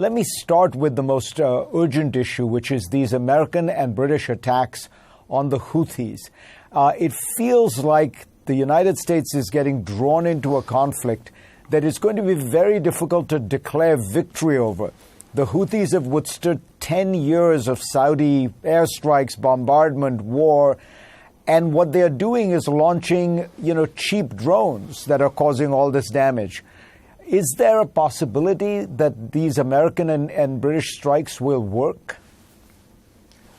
Let me start with the most urgent issue, which is these American and British attacks on the Houthis. It feels like the United States is getting drawn into a conflict that is going to be very difficult to declare victory over. The Houthis have withstood 10 years of Saudi airstrikes, bombardment, war, and what they're doing is launching, cheap drones that are causing all this damage. Is there a possibility that these American and British strikes will work?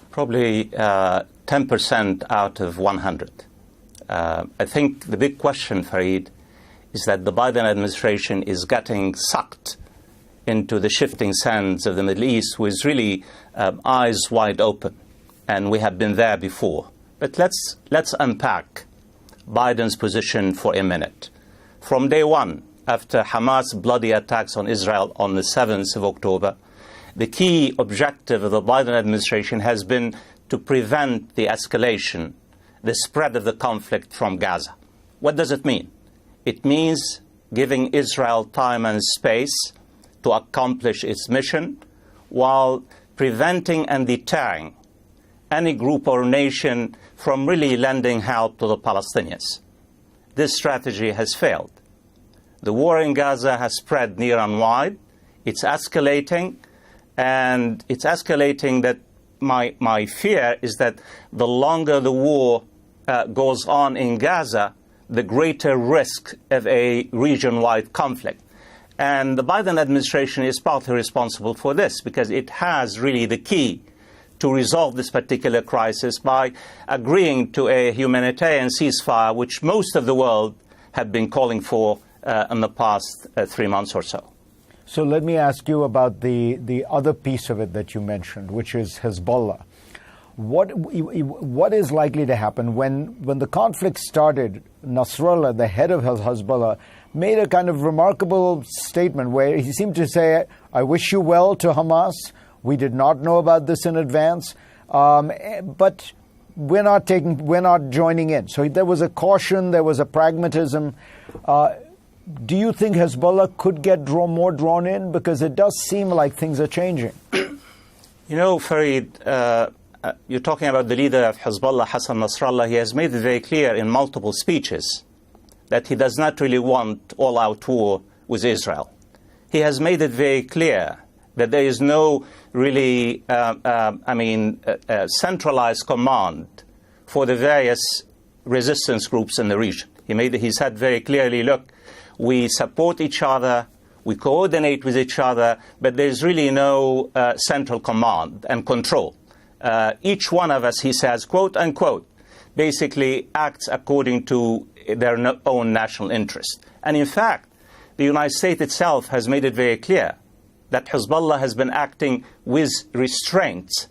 Probably 10% out of 100. I think the big question, Fareed, is that the Biden administration is getting sucked into the shifting sands of the Middle East with really eyes wide open. And we have been there before. But let's unpack Biden's position for a minute. From day one, after Hamas' bloody attacks on Israel on the 7th of October, the key objective of the Biden administration has been to prevent the escalation, the spread of the conflict from Gaza. What does it mean? It means giving Israel time and space to accomplish its mission while preventing and deterring any group or nation from really lending help to the Palestinians. This strategy has failed. The war in Gaza has spread near and wide. It's escalating, and it's escalating that my fear is that the longer the war goes on in Gaza, the greater risk of a region-wide conflict. And the Biden administration is partly responsible for this because it has really the key to resolve this particular crisis by agreeing to a humanitarian ceasefire, which most of the world have been calling for in the past 3 months or so. So let me ask you about the other piece of it that you mentioned, which is Hezbollah. What is likely to happen when the conflict started? Nasrallah, the head of Hezbollah, made a kind of remarkable statement where he seemed to say, "I wish you well" to Hamas. We did not know about this in advance, but we're not joining in. So there was a caution, there was a pragmatism. Do you think Hezbollah could get more drawn in? Because it does seem like things are changing. Fareed, you're talking about the leader of Hezbollah, Hassan Nasrallah. He has made it very clear in multiple speeches that he does not really want all-out war with Israel. He has made it very clear that there is no really, centralized command for the various resistance groups in the region. He said very clearly, look, we support each other, we coordinate with each other, but there's really no central command and control. Each one of us, he says, quote unquote, basically acts according to their own national interest. And in fact, the United States itself has made it very clear that Hezbollah has been acting with restraints.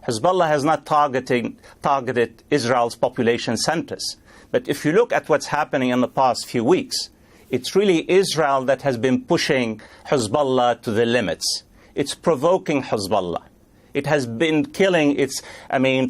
Hezbollah has not targeted Israel's population centers. But if you look at what's happening in the past few weeks, it's really Israel that has been pushing Hezbollah to the limits. It's provoking Hezbollah. It has been killing its,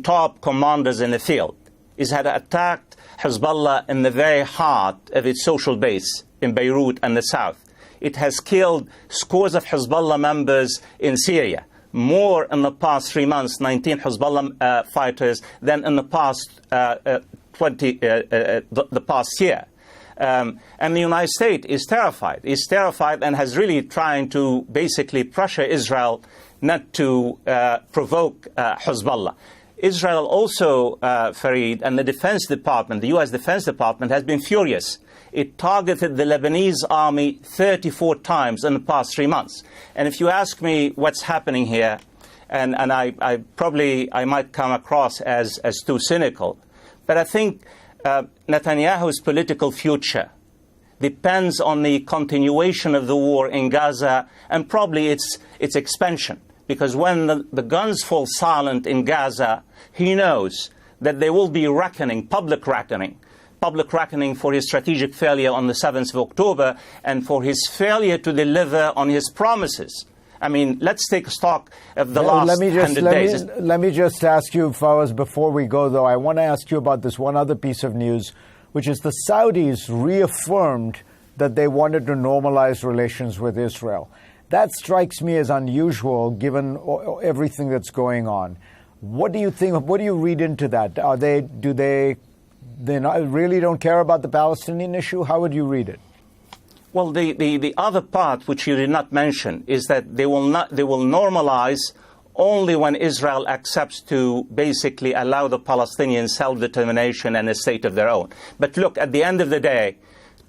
top commanders in the field. It had attacked Hezbollah in the very heart of its social base in Beirut and the south. It has killed scores of Hezbollah members in Syria. More in the past 3 months, 19 Hezbollah fighters, than in the past the past year. And the United States is terrified. Is terrified and has really trying to basically pressure Israel not to provoke Hezbollah. Israel also, Fareed, and the Defense Department, the U.S. Defense Department, has been furious. It targeted the Lebanese army 34 times in the past 3 months. And if you ask me what's happening here, and I might come across as too cynical, but I think Netanyahu's political future depends on the continuation of the war in Gaza and probably its expansion. Because when the guns fall silent in Gaza, he knows that there will be public reckoning for his strategic failure on the 7th of October and for his failure to deliver on his promises. Let's take stock of the last 100 days. Let me just ask you, Fawaz, before we go, though, I want to ask you about this one other piece of news, which is the Saudis reaffirmed that they wanted to normalize relations with Israel. That strikes me as unusual given everything that's going on. What do you think? What do you read into that? Do they really don't care about the Palestinian issue? How would you read it? Well, the other part which you did not mention is that they will normalize only when Israel accepts to basically allow the Palestinians self-determination and a state of their own. But look, at the end of the day,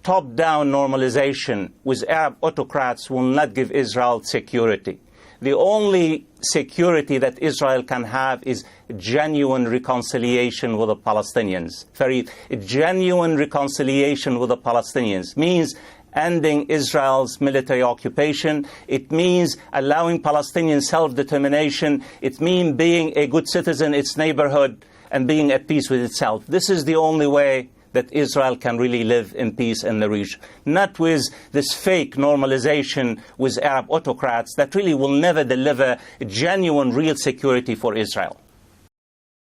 top-down normalization with Arab autocrats will not give Israel security. The only security that Israel can have is genuine reconciliation with the Palestinians. Fareed, genuine reconciliation with the Palestinians means ending Israel's military occupation. It means allowing Palestinian self-determination. It means being a good citizen in its neighborhood and being at peace with itself. This is the only way that Israel can really live in peace in the region. Not with this fake normalization with Arab autocrats that really will never deliver genuine, real security for Israel.